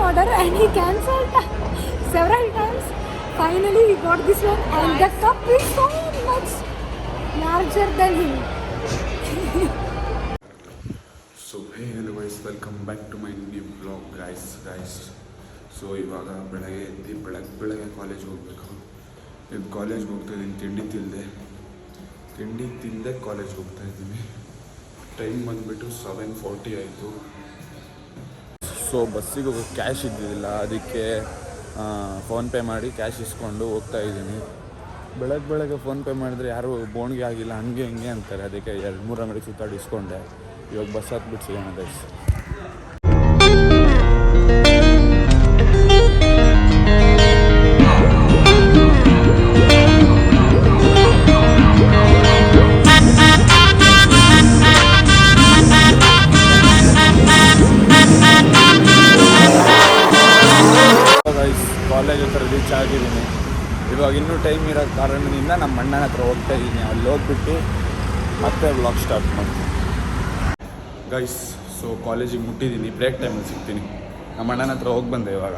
order and he cancelled several times. Finally we got this one and the cup is so much larger than him. So hey hello guys, welcome back to my new vlog guys. So ಇವಾಗ ಬೆಳಗ್ಗೆ ಎದ್ದು ಬೆಳಗ್ಗೆ ಕಾಲೇಜ್ಗೆ ಹೋಗ್ಬೇಕು. ಇದು ಕಾಲೇಜ್ಗೆ ಹೋಗ್ತಾಯಿದ್ದೀನಿ ತಿಂಡಿ ತಿಂದೆ ಕಾಲೇಜ್ಗೆ ಹೋಗ್ತಾಯಿದ್ದೀನಿ. ಟೈಮ್ ಬಂದುಬಿಟ್ಟು 7:40 ಆಯಿತು. ಸೊ ಬಸ್ಸಿಗೆ ಹೋಗೋಕ್ಕೆ ಕ್ಯಾಶ್ ಇದ್ದಿದ್ದಿಲ್ಲ, ಅದಕ್ಕೆ ಫೋನ್ಪೇ ಮಾಡಿ ಕ್ಯಾಶ್ ಇಸ್ಕೊಂಡು ಹೋಗ್ತಾಯಿದ್ದೀನಿ. ಬೆಳಗ್ಗೆ ಫೋನ್ಪೇ ಮಾಡಿದ್ರೆ ಯಾರೂ ಬೋಣಿಗೆ ಆಗಿಲ್ಲ ಹಂಗೆ ಹಿಂಗೆ ಅಂತಾರೆ, ಅದಕ್ಕೆ 2-3 ಅಂಗಡಿ ಸುತ್ತಾಡಿ ಇಸ್ಕೊಂಡೆ. ಇವಾಗ ಬಸ್ ಹತ್ಬಿಟ್ಟು ಸಿಗೋಣ ಗೈಸ್. ಕಾಲೇಜ್ ಹತ್ರ ರೀಚ್ ಆಗಿದ್ದೀನಿ. ಇವಾಗ ಇನ್ನೂ ಟೈಮ್ ಇರೋ ಕಾರಣದಿಂದ ನಮ್ಮ ಅಣ್ಣನ ಹತ್ರ ಹೋಗ್ತಾ ಇದ್ದೀನಿ. ಅಲ್ಲಿ ಹೋಗ್ಬಿಟ್ಟು ಮತ್ತೆ ವ್ಲಾಗ್ ಸ್ಟಾರ್ಟ್ ಮಾಡ್ತೀನಿ ಗೈಸ್. ಸೊ ಕಾಲೇಜಿಗೆ ಮುಟ್ಟಿದ್ದೀನಿ, ಬ್ರೇಕ್ ಟೈಮಲ್ಲಿ ಸಿಗ್ತೀನಿ. ನಮ್ಮ ಅಣ್ಣನ ಹತ್ರ ಹೋಗಿ ಬಂದೆ, ಇವಾಗ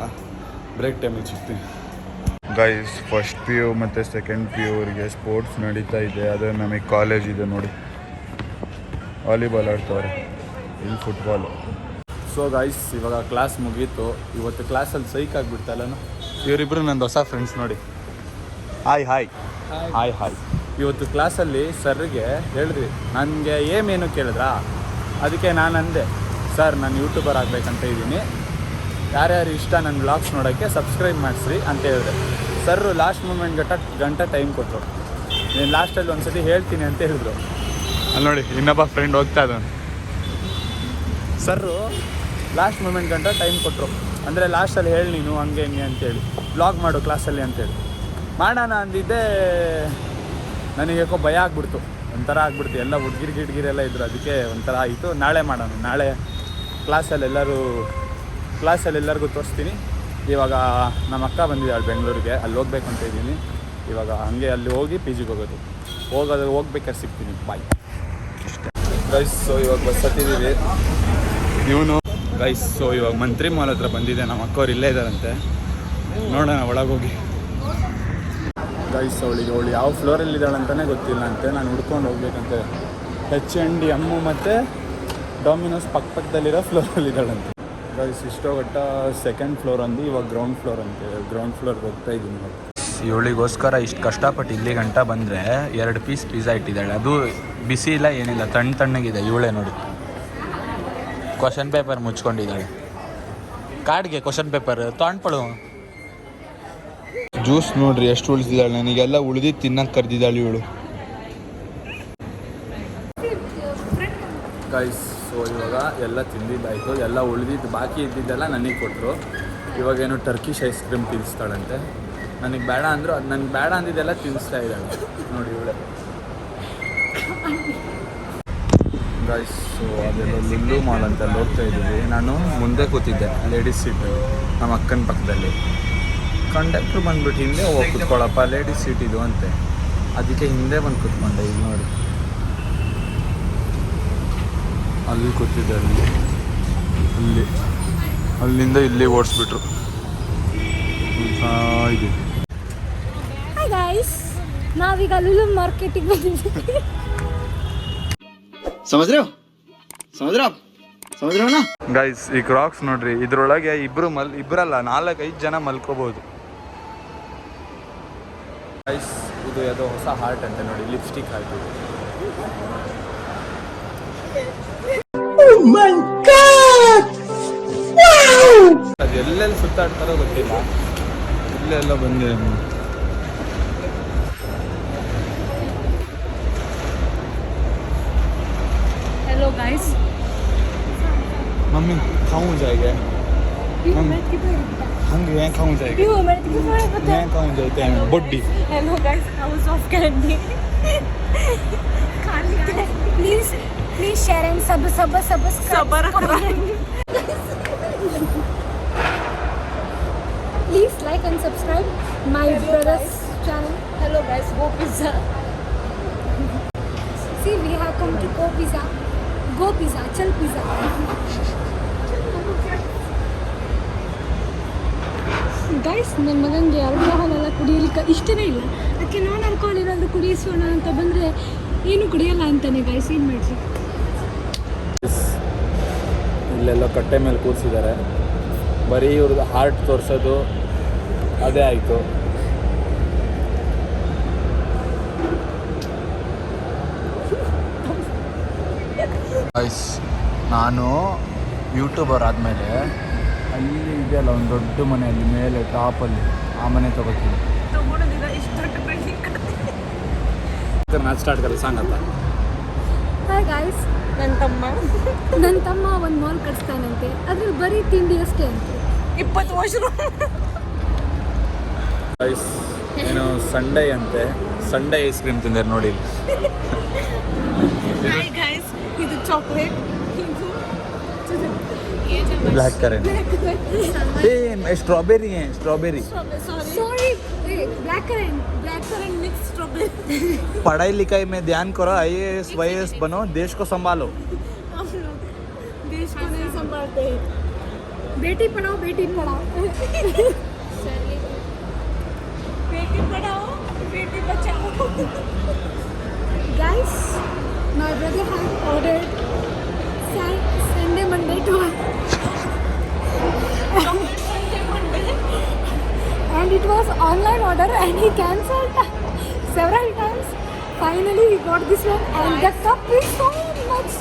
ಬ್ರೇಕ್ ಟೈಮಲ್ಲಿ ಸಿಗ್ತೀನಿ ಗೈಸ್. ಫಸ್ಟ್ ಪಿ ಯು ಮತ್ತು ಸೆಕೆಂಡ್ ಪಿ ಯು ಅವ್ರಿಗೆ ಸ್ಪೋರ್ಟ್ಸ್ ನಡೀತಾ ಇದೆ. ಅದೇ ನಮಗೆ ಕಾಲೇಜ್ ಇದೆ ನೋಡಿ, ವಾಲಿಬಾಲ್ ಆಡ್ತವ್ರೆ, ಇಲ್ಲಿ ಫುಟ್ಬಾಲು. ಸೊ ಗೈಸ್ ಇವಾಗ ಕ್ಲಾಸ್ ಮುಗೀತು. ಇವತ್ತು ಕ್ಲಾಸಲ್ಲಿ ಸೈಕ್ ಆಗಿಬಿಡ್ತಲ್ಲ. ಇವರಿಬ್ಬರು ನಂದು ಹೊಸ ಫ್ರೆಂಡ್ಸ್ ನೋಡಿ. ಹಾಯ್. ಇವತ್ತು ಕ್ಲಾಸಲ್ಲಿ ಸರ್ಗೆ ಹೇಳಿದ್ವಿ, ನನಗೆ ಏನು ಕೇಳಿದ್ರಾ, ಅದಕ್ಕೆ ನಾನು ಅಂದೆ, ಸರ್ ನಾನು ಯೂಟ್ಯೂಬರ್ ಆಗಬೇಕಂತ ಇದ್ದೀನಿ, ಯಾರ್ಯಾರು ಇಷ್ಟ ನನ್ನ ವ್ಲಾಗ್ಸ್ ನೋಡೋಕ್ಕೆ ಸಬ್ಸ್ಕ್ರೈಬ್ ಮಾಡಿಸ್ರಿ ಅಂತ ಹೇಳಿದೆ. ಸರ್ರು ಲಾಸ್ಟ್ ಮೂಮೆಂಟ್ ಗಂಟೆ ಟೈಮ್ ಕೊಟ್ಟರು. ನೀನು ಲಾಸ್ಟಲ್ಲಿ ಒಂದು ಸತಿ ಹೇಳ್ತೀನಿ ಅಂತ ಹೇಳಿದ್ರು. ಅಲ್ಲಿ ನೋಡಿ ಇನ್ನೊಬ್ಬ ಫ್ರೆಂಡ್ ಹೋಗ್ತಾ ಇದ್ದಾನೆ. ಸರ್ರು ಲಾಸ್ಟ್ ಮೂಮೆಂಟ್ ಗಂಟ ಟೈಮ್ ಕೊಟ್ಟರು, ಅಂದರೆ ಲಾಸ್ಟಲ್ಲಿ ಹೇಳಿ ನೀನು ಹಂಗೆ ಅಂತೇಳಿ ವ್ಲಾಗ್ ಮಾಡು ಕ್ಲಾಸಲ್ಲಿ ಅಂತೇಳಿ. ಮಾಡೋಣ ಅಂದಿದ್ದೆ, ನನಗೆ ಯಾಕೋ ಭಯ ಆಗ್ಬಿಡ್ತು, ಒಂಥರ ಆಗ್ಬಿಡ್ತು. ಎಲ್ಲ ಹುಡುಗಿರೆಲ್ಲ ಇದ್ರು, ಅದಕ್ಕೆ ಒಂಥರ ಆಯಿತು. ನಾಳೆ ಮಾಡೋಣ, ನಾಳೆ ಕ್ಲಾಸಲ್ಲಿ ಎಲ್ಲರಿಗೂ ತೋರಿಸ್ತೀನಿ. ಇವಾಗ ನಮ್ಮ ಅಕ್ಕ ಬಂದಿದ್ದಾಳೆ ಬೆಂಗಳೂರಿಗೆ, ಅಲ್ಲಿ ಹೋಗ್ಬೇಕಂತ ಇದ್ದೀನಿ. ಇವಾಗ ಹಂಗೆ ಅಲ್ಲಿ ಹೋಗಿ ಪಿ ಜಿಗೆ ಹೋಗ್ಬೇಕಾದ್ರೆ ಸಿಗ್ತೀನಿ. Bye guys. ಸೊ ಇವಾಗ ಬಸ್ ಹತ್ತಿದ್ದೀವಿ. ಇವನು ಗೈಸ್, ಸೊ ಇವಾಗ ಮಂತ್ರಿ ಮಾಲ್ ಹತ್ರ ಬಂದಿದೆ. ನಮ್ಮ ಅಕ್ಕವ್ರು ಇಲ್ಲೇ ಇದ್ದಾರಂತೆ, ನೋಡೋಣ ಒಳಗೋಗಿ ಗೈಸ್. ಅವಳು ಯಾವ ಫ್ಲೋರಲ್ಲಿ ಇದ್ದಾಳಂತಲೇ ಗೊತ್ತಿಲ್ಲ ಅಂತೆ, ನಾನು ಹುಡ್ಕೊಂಡು ಹೋಗ್ಬೇಕಂತೆ. H&M ಮತ್ತು ಡಾಮಿನೋಸ್ ಪಕ್ಕದಲ್ಲಿರೋ ಫ್ಲೋರಲ್ಲಿ ಇದ್ದಾಳಂತೆ ಗೈಸ್. ಇಷ್ಟೊಗಟ್ಟ ಸೆಕೆಂಡ್ ಫ್ಲೋರ್ ಅಂದು, ಇವಾಗ ಗ್ರೌಂಡ್ ಫ್ಲೋರ್ ಅಂತೆ. ಗ್ರೌಂಡ್ ಫ್ಲೋರ್ಗೆ ಹೋಗ್ತಾ ಇದ್ದೀನಿ. ಇವಳಿಗೋಸ್ಕರ ಇಷ್ಟು ಕಷ್ಟಪಟ್ಟು ಇಲ್ಲಿ ಗಂಟ ಬಂದರೆ 2 ಪೀಸ್ ಪಿಜ್ಜಾ ಇಟ್ಟಿದ್ದಾಳೆ. ಅದು ಬಿಸಿ ಇಲ್ಲ ಏನಿಲ್ಲ, ತಣ್ಣಗಿದೆ. ಇವಳೇ ನೋಡಿ ಕ್ವಶನ್ ಪೇಪರ್ ಮುಚ್ಕೊಂಡಿದ್ದಾಳೆ. ಕಾರ್ಡ್ಗೆ ಕ್ವಶನ್ ಪೇಪರ್ ತೊಗೊಂಡ್ಪಳು. ಜ್ಯೂಸ್ ನೋಡ್ರಿ ಎಷ್ಟು ಉಳಿಸಿದ್ದಾಳೆ. ನನಗೆಲ್ಲ ಉಳಿದಿದ್ದು ತಿನ್ನಕ್ಕೆ ಕರೆದಿದ್ದಾಳೆ ಇವಳು ಗೈಸ್. ಸೊ ಇವಾಗ ಎಲ್ಲ ತಿಂದಿದ್ದಾಯಿತು, ಎಲ್ಲ ಉಳಿದಿದ್ದು ಬಾಕಿ ಇದ್ದಿದ್ದೆಲ್ಲ ನನಗೆ ಕೊಟ್ಟರು. ಇವಾಗೇನು ಟರ್ಕಿಶ್ ಐಸ್ ಕ್ರೀಮ್ ತಿನ್ನಿಸ್ತಾಳಂತೆ. ನನಗೆ ಬೇಡ ಅಂದರು, ಅದು ನನಗೆ ಬೇಡ ಅಂದಿದ್ದೆಲ್ಲ ತಿನ್ನಿಸ್ತಾ ಇದ್ದಾಳೆ ನೋಡಿ ಇವಳೆ ಗೈಸ್. ಸೊ ಅದೆಲ್ಲ ಲುಲ್ಲು ಮಾಲ್ ಅಂತ ಹೋಗ್ತಾ ಇದ್ದೀವಿ. ನಾನು ಮುಂದೆ ಕೂತಿದ್ದೆ ಲೇಡೀಸ್ ಸೀಟು, ನಮ್ಮ ಅಕ್ಕನ ಪಕ್ಕದಲ್ಲಿ. ಕಂಡಕ್ಟ್ರು ಬಂದುಬಿಟ್ಟು ಹಿಂದೆ ಹೋಗಿ ಕೂತ್ಕೊಳ್ಳಪ್ಪ, ಲೇಡೀಸ್ ಸೀಟ್ ಇದು ಅಂತೆ. ಅದಕ್ಕೆ ಹಿಂದೆ ಬಂದು ಕೂತ್ಕೊಂಡೆ. ಈಗ ನೋಡಿ ಅಲ್ಲಿ ಕೂತಿದ್ದೆ, ಅಲ್ಲಿಂದ ಇಲ್ಲಿ ಓಡಿಸ್ಬಿಟ್ರು. ಇದು ಹಾಯ್ ಗೈಸ್, ನಾವೀಗ ಲುಲು ಮಾರ್ಕೆಟಿಗೆ ಬಂದಿದ್ದೀವಿ. ಸಮುದ್ರ ಗೈಸ್ ಈ ಕ್ರಾಕ್ಸ್ ನೋಡ್ರಿ, ಇದ್ರೊಳಗೆ ಇಬ್ಬರಲ್ಲ 4-5 ಜನ ಮಲ್ಕೋಬಹುದು ಗೈಸ್. ಇದು ಯಾವುದೋ ಹೊಸ ಹಾರ್ಟ್ ಅಂತ ನೋಡಿ, ಲಿಪ್ಸ್ಟಿಕ್ ಹಾಕಿದೆ. ಅದು ಎಲ್ಲೆಲ್ಲಿ ಸುತ್ತಾಡ್ತಾರೋ ಗೊತ್ತಿಲ್ಲ, ಇಲ್ಲೆಲ್ಲ ಬಂದಿದೆ. हेलो गाइस, मम्मी खाऊं जाएगा हम यहाँ खाऊं जाएगा यहाँ खाऊं जाते हैं body. Hello guys, house of candy. Please share and subscribe. Please like and subscribe my brother's channel. Hello guys, Go Pizza. See, we have come to Go Pizza. Go Pizza, Chal Pizza. Guys ನನ್ನ ಮಗನಿಗೆ alcohol ಎಲ್ಲ ಕುಡಿಯಲಿಕ್ಕೆ ಇಷ್ಟನೇ ಇಲ್ಲ. ಅದಕ್ಕೆ ನಾನ್ alcohol ಏನಾದರೂ ಕುಡಿಸೋಣ ಅಂತ ಬಂದರೆ ಏನು ಕುಡಿಯಲ್ಲ ಅಂತಾನೆ. ಗೈಸ್ ಏನು ಮಾಡಲಿ? ಇಲ್ಲೆಲ್ಲ ಕಟ್ಟೆ ಮೇಲೆ ಕೂರಿಸಿದ್ದಾರೆ. ಬರೀ ಇವ್ರದ್ದು ಹಾರ್ಟ್ ತೋರಿಸೋದು ಅದೇ ಆಯಿತು. ಗೈಸ್ ನಾನು ಯೂಟ್ಯೂಬರ್ ಆದಮೇಲೆ ಅಲ್ಲಿ ಇದೆಯಲ್ಲ ಒಂದು ದೊಡ್ಡ ಮನೆಯಲ್ಲಿ ಮೇಲೆ ಟಾಪಲ್ಲಿ ಆ ಮನೆ ತೊಗೋತೀನಿ. ಮ್ಯಾಚ್ ಸ್ಟಾರ್ಟ್ ಕರೆ ಸಾಂಗ್ ಅಂತ. ಹಾಯ್ ಗಾಯ್ಸ್, ನನ್ನ ತಮ್ಮ ಒಂದು ಮಾಲ್ ಕಟ್ಸ್ತಾನಂತೆ. ಅದ್ರಲ್ಲಿ ಬರೀ ತಿಂಡಿ ಅಷ್ಟೇ ಅಂತೆ. 20 ವಾಶ್ರೂಮ್. ಗೈಸ್ ಏನು ಸಂಡೇ ಅಂತೆ, ಸಂಡೇ ಐಸ್ ಕ್ರೀಮ್ ತಿಂದಾರೆ ನೋಡಿ. ಹಾಯ್ ಗೈಸ್, ಇದು ಚಾಕ್ಲೇಟ್, ब्लैक करेंट स्ट्रॉबेरी है strawberry sorry black currant mix strawberry. पढ़ाई लिखाई में ध्यान करो, IAS YAS बनो, देश को संभालो. हम लोग देश को नहीं संभालते हैं. Beti Padhao Beti Padhao. Beti Padhao Beti Bachao. Guys, my brother has ordered Sunday Monday to and it was online order and he cancelled several times. Finally he got this one and the cup is so much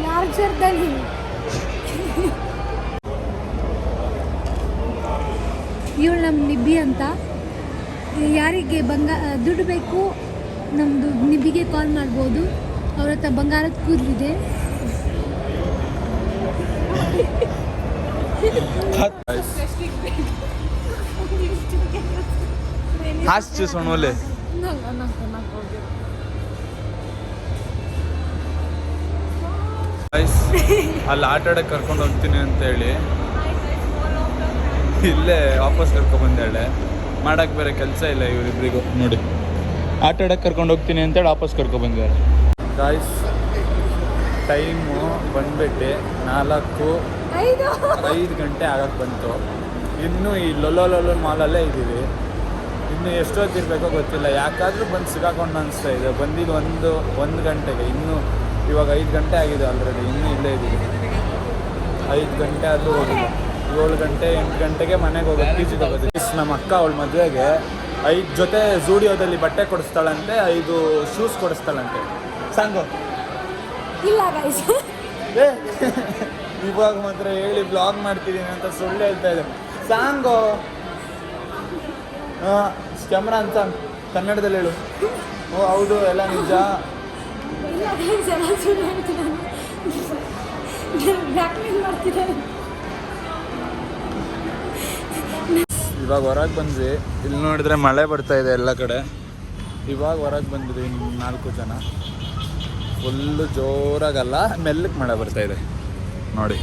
larger than him. ಇವಳು ನಮ್ಮ ನಿಬ್ಬಿ ಅಂತ. ಯಾರಿಗೆ ದುಡ್ಡು ಬೇಕು ನಮ್ಮದು ನಿಬ್ಬಿಗೆ ಕಾಲ್ ಮಾಡ್ಬೋದು. ಅವ್ರ ಹತ್ರ ಬಂಗಾರದ ಕೂದಲಿದೆ. सोनोले ಅಲ್ಲಿ ಆಟ ಆಡಕ್ಕೆ ಕರ್ಕೊಂಡು ಹೋಗ್ತೀನಿ ಅಂತೇಳಿ ಇಲ್ಲೇ ವಾಪಸ್ ಕರ್ಕೊಬಂದೇಳೆ. ಮಾಡಕ್ಕೆ ಬೇರೆ ಕೆಲಸ ಇಲ್ಲ ಇವರಿಬ್ಬರಿಗೂ. ನೋಡಿ, ಆಟ ಆಡಕ್ಕೆ ಕರ್ಕೊಂಡು ಹೋಗ್ತೀನಿ ಅಂತೇಳಿ ವಾಪಸ್ ಕರ್ಕೊಬಂದಿದ್ದಾರೆ. ಗಾಯ್ಸ್ ಟೈಮು ಬಂದ್ಬಿಟ್ಟು 4:05 ಗಂಟೆ ಆಗಕ್ಕೆ ಬಂತು. ಇನ್ನೂ ಈ ಲೊಲೊ ಮಾಲಲ್ಲೇ ಇದ್ದೀವಿ. ಇನ್ನು ಎಷ್ಟೊತ್ತಿರಬೇಕೋ ಗೊತ್ತಿಲ್ಲ. ಯಾಕಾದರೂ ಬಂದು ಸಿಗಾಕೊಂಡು ಅನಿಸ್ತಾ ಇದೆ. ಬಂದಿದ್ದು ಒಂದು ಗಂಟೆಗೆ, ಇನ್ನೂ ಇವಾಗ 5 ಗಂಟೆ ಆಗಿದೆ ಆಲ್ರೆಡಿ. ಇನ್ನೂ ಇಲ್ಲೇ ಇದ್ದೀವಿ. 5 ಗಂಟೆ ಆದರೂ ಹೋಗಿಲ್ಲ. 7 ಗಂಟೆ 8 ಗಂಟೆಗೆ ಮನೆಗೆ ಹೋಗೋದು, ಪೀಜಿಗೆ ಹೋಗೋದು. ನಮ್ಮ ಅಕ್ಕ ಅವಳ ಮದುವೆಗೆ 5 ಜೊತೆ ಝೂಡಿಯೋದಲ್ಲಿ ಬಟ್ಟೆ ಕೊಡಿಸ್ತಾಳಂತೆ, 5 ಶೂಸ್ ಕೊಡಿಸ್ತಾಳಂತೆ. ಸಾಂಗು ಇಲ್ಲ ಗೈಸ್, ಇವಾಗ ಮಾತ್ರ ಹೇಳಿ ಬ್ಲಾಗ್ ಮಾಡ್ತಿದ್ದೀನಿ ಅಂತ ಸುಳ್ಳು ಹೇಳ್ತಾ ಇದೆ. ಸಾಂಗು ಕ್ಯಾಮ್ರಾ ಅಂತ ಕನ್ನಡದಲ್ಲಿ ಹೇಳು. ಓ ಹೌದು, ಎಲ್ಲ ನಿಜ. ಇಲ್ಲ ಗೈಸ್, ಎಲ್ಲ ಸುಳ್ಳು ಹೇಳ್ತೀನಿ. ಬ್ಲ್ಯಾಕ್ಮೇಲ್ ಮಾಡ್ತಿದ್ದಾರೆ. ಇವಾಗ ಹೊರಗೆ ಬಂದ್ವಿ. ಇಲ್ಲಿ ನೋಡಿದ್ರೆ ಮಳೆ ಬರ್ತಾ ಇದೆ ಎಲ್ಲ ಕಡೆ. ಇವಾಗ ಹೊರಗೆ ಬಂದ್ವಿ 4 ಜನ. ಫುಲ್ಲು ಜೋರಾಗಲ್ಲ, ಮೆಲ್ಲಕ್ಕೆ ಮಳೆ ಬರ್ತಾ ಇದೆ ನೋಡಿ.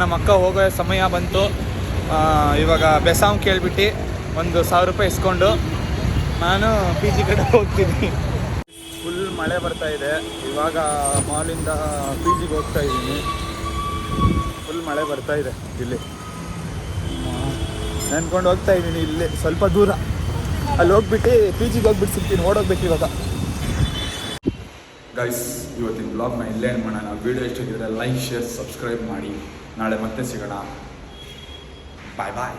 ನಮ್ಮ ಅಕ್ಕ ಹೋಗೋ ಸಮಯ ಬಂತು. ಇವಾಗ ಬೆಸಾವ್ ಕೇಳ್ಬಿಟ್ಟು ಒಂದು 1000 ರೂಪಾಯಿ ಇಸ್ಕೊಂಡು ನಾನು PG ಕಡೆ ಹೋಗ್ತೀನಿ. ಫುಲ್ ಮಳೆ ಬರ್ತಾ ಇದೆ. ಇವಾಗ ಮಾಲಿಂದ PGಗೆ ಹೋಗ್ತಾ ಇದ್ದೀನಿ. ಫುಲ್ ಮಳೆ ಬರ್ತಾ ಇದೆ ಇಲ್ಲಿ. ನೆನ್ಕೊಂಡು ಹೋಗ್ತಾ ಇದ್ದೀನಿ. ಇಲ್ಲಿ ಸ್ವಲ್ಪ ದೂರ, ಅಲ್ಲಿ ಹೋಗ್ಬಿಟ್ಟು PGಗೆ ಹೋಗ್ಬಿಟ್ಟು ಸಿಗ್ತೀನಿ. ಓಡೋಗ್ಬೇಕು ಇವಾಗ. ಗೈಸ್, ಇವತ್ತಿನ ಬ್ಲಾಗ್ನ ಇಲ್ಲೇ ಏನು ಮಾಡೋಣ. ವಿಡಿಯೋ ಇಷ್ಟಿದ್ರೆ ಲೈಕ್, ಶೇರ್, ಸಬ್ಸ್ಕ್ರೈಬ್ ಮಾಡಿ. ನಾಳೆ ಮತ್ತೆ ಸಿಗೋಣ. ಬಾಯ್ ಬಾಯ್.